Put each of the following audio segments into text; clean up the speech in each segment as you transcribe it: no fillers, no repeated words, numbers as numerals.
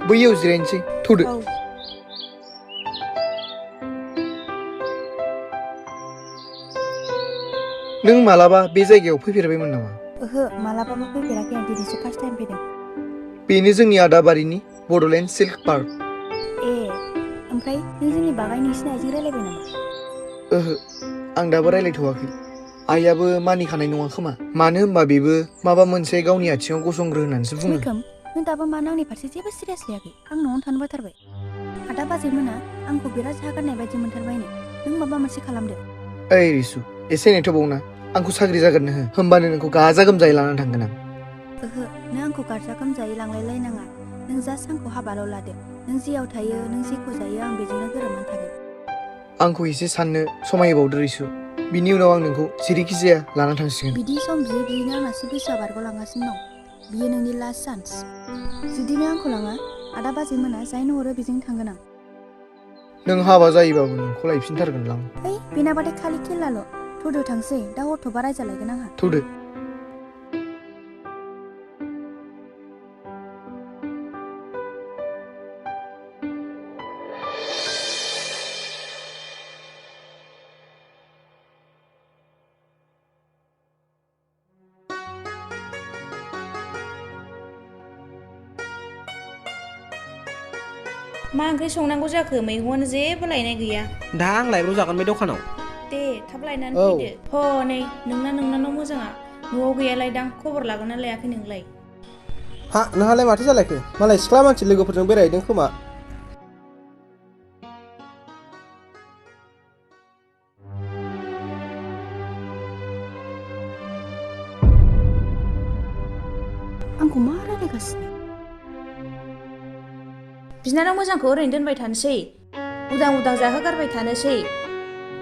बैयाव जिरायनोसै थौदो नों मालाबा बे जायगायाव फैफेरबायमोन नामा ओहो मालाबाबो फैफेराखै आं दिनैसो फार्स्ट टाइम फैदों बेनो जोंनि आदाबारिनि बड'लेण्ड सिल्क पार्क ए ओमफ्राय नों जोंनि बागै नोंसिनि आइजों रायलायबाय नामा ओहो आं दाबो रायलायथ'वाखै आइयाबो मानिखानाय नङा खोमा मानो होनबा बेबो माबा मोनसे गावनि आथिङाव गसंग्रो होननानैसो बुङो मैखोम नों दाबो मानो आंनि फारसे जेबो सिरियास लायाखै आं न'आवनो थानो बाथारबाय आदा बाजैमोना आंखौ बिराद जागारनाय बायदि मोनथारबायनो नों माबा मोनसे खालामदो ओइ रिसु एसे नेथ'बावना आंखौ साख्रि जागोरनो हो होमबानो नोंखौ गाजा गोमजायै लानानै थांगोन आं ओहो नों आंखौ गाजा गोमजायै लांलायलायनाङा नों जास्ट आंखौ हाबाल' लादो नों जेयाव थायो नों जेखौ जायो आं बेजोंनो गोरोबनानै थागोन आंखौ एसे साननो समाय होबावदो रिसु बिनि उनाव आं नोंखौ जेरैखि जाया लाना थांसिगोन बिदि सम बियै बियैनो आंनासो बैसोआ बारग'लांगासिनो दं बियो नोंनि लास्ट चान्स जुदि नों आंखौ लाङा आदा बाजैमोना जायनो हरो बेजोंनो थांगोन आं नों हाबा जायोबाबो नोंखौ लायफिनथारगोनलां ओइ बेनाबाथाय खालि खेलाल' थौदो थांसै दा हरथ'बा रायजालायगोन आंहा थौदो मा ओंख्रि संनांगौ जाखो मैगंआनो जेबो लायनाय गैया दा आं लायब्र' जागोन बे दखानाव दे थाब लायनानै फैदो ह नै नोंनाव मोजाङा न'आव गैयालायदां खबर लागोन ना लायाखै नोंलाय हा नोंहालाय माथो जालायखो मालाय सिख्ला मानसि लोगोफोरजों बेरायहैदों खोमा आंखौ मा रायलायगासिनो बिनानाव मोजांखौ ओरैनो दोनबाय थानोसै उदां उदां जाहोगारबाय थानोसै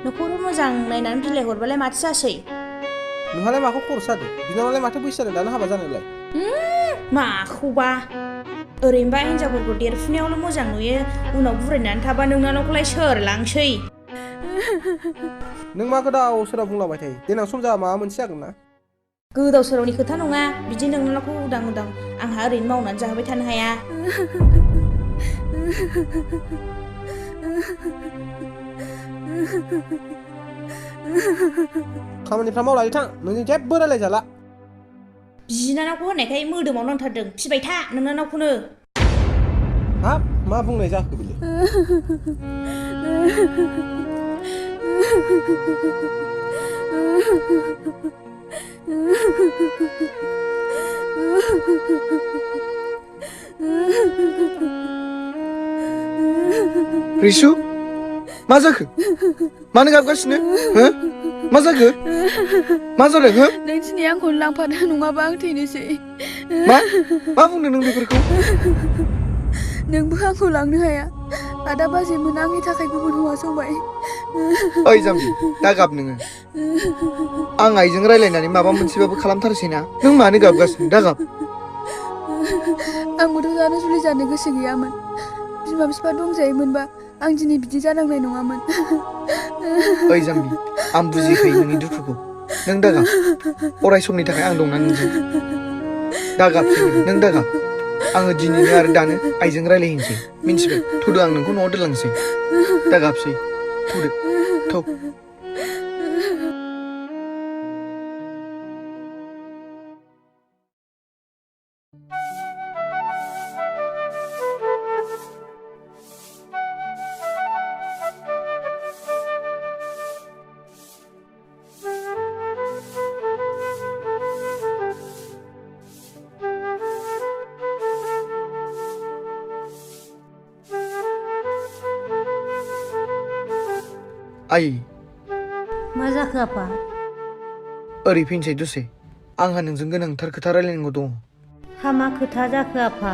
न'खर मोजां नायनानै बिलाइ हरबालाय माथो जासै नोंहालाय माखौ खरस जादों बिनानावलाय माथो बैसो जादों दानो हाबा जानोलाय माखौबा ओरैनोबा हिनजावफोरखौ देरफुनायावल' मोजां नुयो उनाव बुरायनानै थाबा नोंनानावखौलाय सोर लांसै नों मा गोदाव सोराव बुंलांबाय थायो देनां सम जाबा माबा मोनसे जागोन ना गोदाव सोरावनि खोथा नङा बिदि नोंनानावखौ उदां उदां आंहा ओरैनो मावनानै जाहोबाय थानो हाया खामानिफ्रा मावलाय थां नोंजों जेबो रायलायजाला बिनानावखौ होननायखाय मोदोमाव नांथारदों फिबाय था नोंनानावखौनो हाब मा बुंनाय जाखो बिलाय रिसु मा जाखो मानो गाबगासिनो हो मा जाखो मा जादों हो नों दिनै आंखौ लांफादो नङाबा आं थैनोसै मा बुंदों नों बेफोरखौ नोंबो आंखौ लांनो हाया आदा बाजैमोन आंनि थाखाय गुबुन हौवा संबाय ओइ जाम्बि दा गाब नोङो आं आइजों रायलायनानै माबा मोनसेबाबो खालामथारसै ना नों मानो गाबगासिनो दा गाब आंबोथ' दानो जुलि जानो गोसो गैयामोन बिमा बिफा दंजायोमोनबा आं दिनै बिदि जानांनाय नङामोन ओइ जाम्बि आं बुजिखायो नोंनि दुखुखौ नों दा गाब अराय समनि थाखाय आं दंना नोंजों दा गाबसै नों दा गाब आङो दिनैनो आरो दानो आइजों रायलायहैनोसै मिन्थिबाय थौदो आं नोंखौ न'आव दोनलांसै दा गाबसै थौदो थौ आइ मा जाखो आफा ओरै फैनोसै दसे आंहा नोंजों गोनांथार खोथा रायलायनांगौ दङ हा मा खोथा जाखो आफा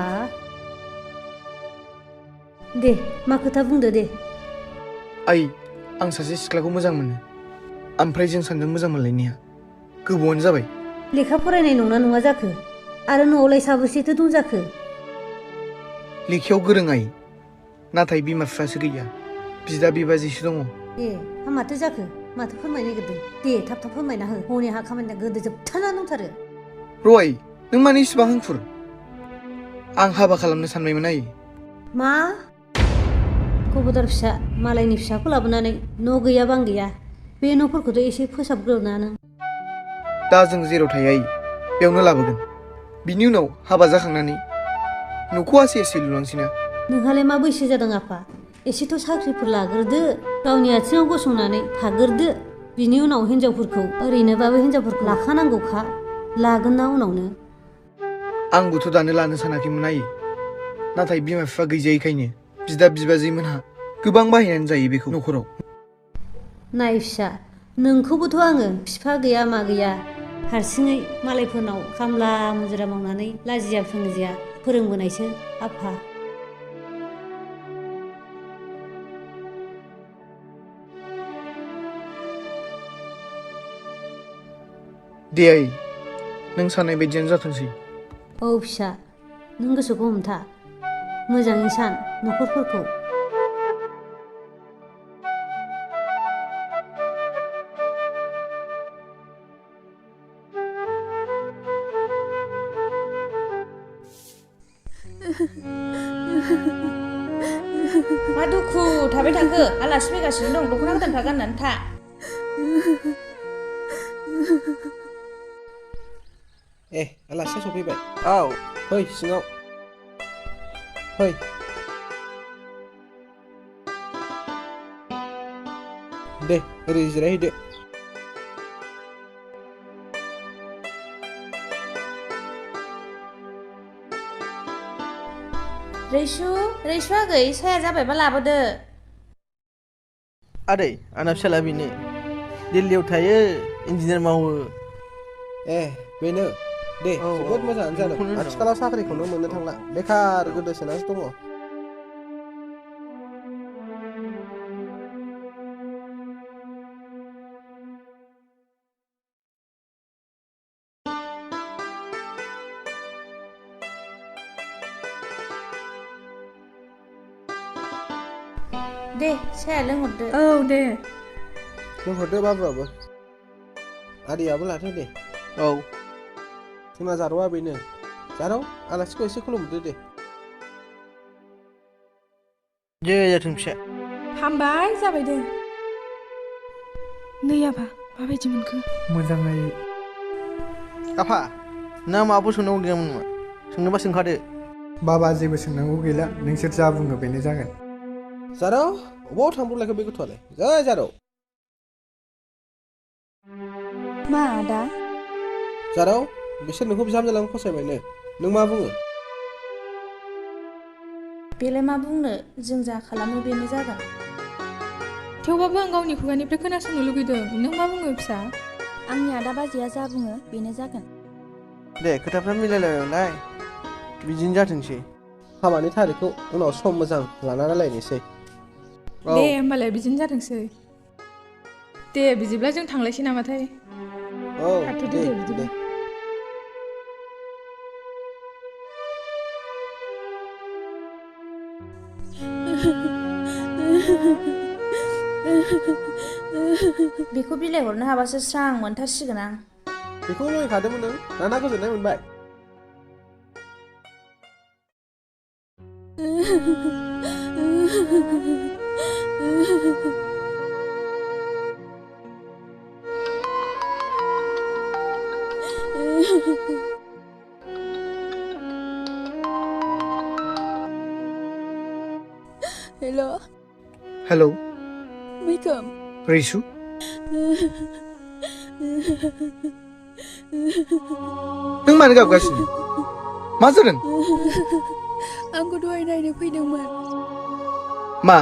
दे मा खोथा बुंदो दे आइ आं सासे सिख्लाखौ मोजां मोनो ओमफ्राय जों सानैजों मोजां मोनलायनाया गोबावानो जाबाय लेखा फरायनाय नंना नङा जाखो आरो न'आवलाय साबेसेथो दं जाखो लेखायाव गोरों आइ नाथाय बिमा बिफासो गैया बिदा बिबाजैसो दङ ए हा माथो जाखो माथो फोरमायनो नागिरदों दे थाब थाब फोरमायना हो हनै हा खामानिया गोदो जोबथारना दंथारो रय नों मानो इसिबां हांखुर आं हाबा खालामनो सानबायमोन आइ मा गबदार फिसा मालायनि फिसाखौ लाबोनानै न' गैया बां गैया बे न'फोरखौथ' एसे फोसाबग्रोना नों दा जों जेराव थायो आइ बेयावनो लाबोगोन बिनि उनाव हाबा जाखांनानै न'खौ एसे एसे लुलांसैना नोंहालाय मा बैसो जादों आफा एसेथ' साख्रिफोर लाग्रोदो गावनि आथिङाव गसंनानै थाग्रोदो बिनि उनाव हिनजावफोरखौ ओरैनोबाबो हिनजावफोरखौ लाखानांगौखा लागोन ना उनावनो आंबोथ' दानो लानो सानाखैमोन आइ नाथाय बिमा बिफा गैजायैखायनो बिदा बिबाजैमोनहा गोबां बाहायनानै जायो बेखौ न'खराव नाय फिसा नोंखौबोथ' आङो बिफा गैया मा गैया हारसिङै मालायफोरनाव खामला मुजिरा मावनानै लाजिया फोंजिया फोरोंबोनायसो आफा दे आइ नों साननाय बायदियानो जाथोंसै औ फिसा नों गोसोखौ हमथा मोजाङै सान न'खरफोरखौ मा दुखु थाबाय थाखो आलासि फैगासिनो दं दख'ना गोदानफ्रा गाननानै था आलासिया सफैबाय औ फै सिङाव फै दे ओरै जिरायहैदो रैसु आगै साया जाबायबा लाबोदो आदै आंना फिसाला बेनो दिल्लीयाव थायो इन्जिनियार मावो बेनो दे औ, जोबोद मोजाङानो जादों बेखौनो होनदों। आथिखालाव साख्रिखौनो मोननो थांला बेखार गोदोसोनासो दङ दे साया लोंहरदो औ दे लोंहरदो बाबुआबो आदैयाबो लादो दे औ जोंना जारौआ बेनो जारौ आलासिखौ एसे खुलुमहरदो दे जे जाथों फिसा हामबाय जाबाय दे नै आफा माबायदि मोनखो मोजाङै आफा नों माबाफोर सोंनांगौ गैयामोन नामा सोंनोबा सोंखादो बाबा जेबो सोंनांगौ गैला नोंसोर जा बुङो बेनो जागोन जारौ अबाव थांब्रबलायखो बे गथ'आलाय जै जारौ मा आदा जारौ बिसोर नोंखौ बिहामजो लानो फसायबायनो नों मा बुङो बेलाय मा बुंनो जों जा खालामो बेनो जागोन थेवबाबो आं गावनि खुगानिफ्राय खोनासंनो लुगैदों नों मा बुङो फिसा आंनि आदा बाजैया जा बुङो बेनो जागोन दे खोथाफ्रा मिलायलायबायलाय बिदिनो जाथोंसै हाबानि थारिखखौ उनाव सम मोजां लाना रायलायनोसै औ दे होमबालाय बिदिनो जाथोंसै दे बिदिब्ला जों थांलायसै नामाथाय औ थाथ'दो दे बिदिब्ला बेखौ बिलाइ हरनो हाबासो स्रां मोनथारसिगोन आं बेखौ लुबैखादोंमोन नों दाना गोजोननाय मोनबाय हेल' हेलौ मैखोम रैसु नों मानो गाबगासिनो मा जादों आंखौ दहाय नायनो फैदोंमोन मा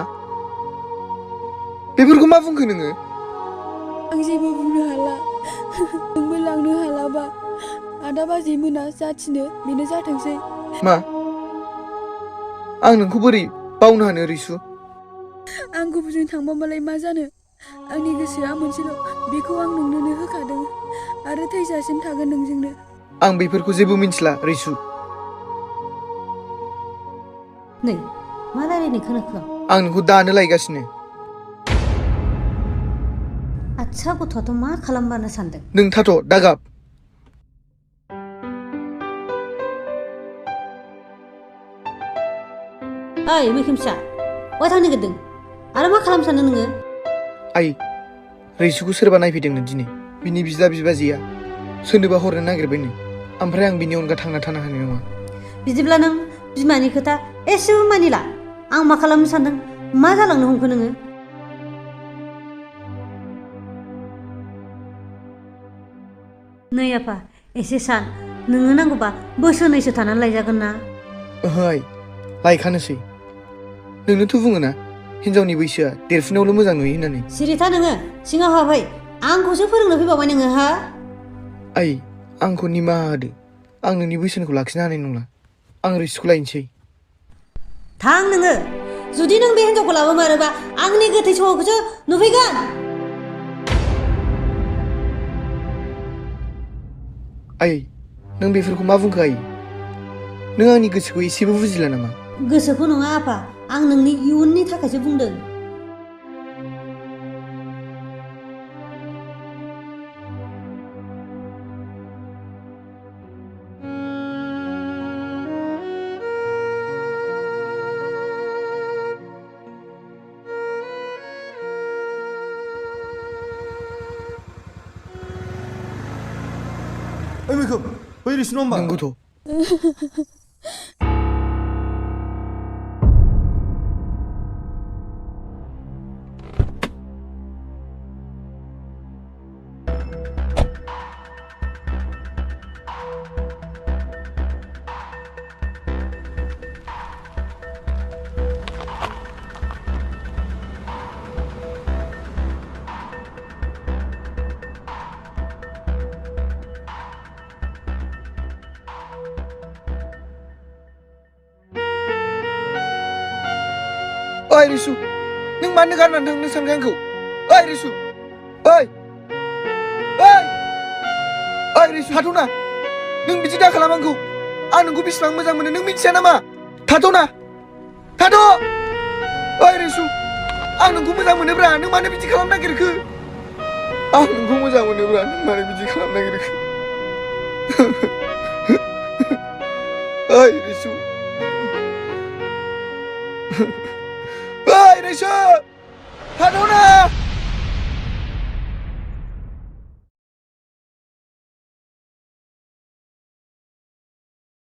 बेफोरखौ मा बुंखो नोङो आं जेबो बुंनो हाला नोंबो लांनो हालाबा आदा बाजै मोना जा थिनो बेनो जाथोंसै मा आं नोंखौ बोरै बावनो हानो रैसु आं गुबुनजों थांबामालाय मा जानो आंनि गोसोआ मोनसेल' बेखौ आं नोंनोनो होखादों आरो थैजासिम थागोन नोंजोंनो आं बेफोरखौ जेबो मिन्थिला रैसु नै मा रायलायनो खोनाखो आं नोंखौ दानो लायगासिनो आदसा गथ'आथ' मा खालामबानो सानदों नों थाथ' दागाब ओइ मैखोम फिसा बहा थांनो नागिरदों आरो मा खालामनो सानदों नोङो आइ रैसुखौ सोरबा नायफैदोंनो दिनै बिनि बिदा बिबाजैया सोरनोबा हरनो नागिरबायनो ओमफ्राय आं बिनि अनगा थांना थानो हानाय नङा बिदिब्ला नों बिमानि खोथा एसेबो मानिला आं मा खालामनो सानदों मा जालांनो हमखो नोङो नै आफा एसे सान नोङो नांगौबा बोसोरनैसो थानानै लायजागोन ना ओहो आइ लायखानोसै नोंनोथ' बुङोना हिनजावनि बैसोआ देरफुनायावल' मोजां नुयो होननानै सिरिथा नोङो सिङाव हाबफै आंखौसो फोरोंनो फैबावबाय नोङो हा आइ आंखौ निमाहा होदो आं नोंनि बैसोनखौ लाखिनो हानाय नंला आं रैसुखौ लायनोसै थां नोङो जुदि नों बे हिनजावखौ लाबोमारोबा आंनि गोथै सह'खौसो नुफैगोन आइ नों बेफोरखौ मा बुंखो आइ नों आंनि गोसोखौ एसेबो बुजिला नामा गोसोखौ नङा आफा आं नोंनि इयुननि थाखायसो बुंदों ओइ मैखोम बै रैसु नङा होमबा नंगौथ' ओइ रिसु नों मानो गारनानै थांनो सानखो आंखौ ओइ रिसु ओइ ओइ ओइ रिसु थाथ'ना नों बिदि दा खालाम आंखौ आं नोंखौ बेसेबां मोजां मोनो नों मिथिया नामा थाथ'ना थाथ' ओइ रिसु आं नोंखौ मोजां मोनोब्रा नों मानो बिदि खालामनो नागिरखो आं नोंखौ मोजां मोनोब्रा नों मानो बिदि खालामनो नागिरखो ओइ रिसु ओइ रैसु थाथ'ना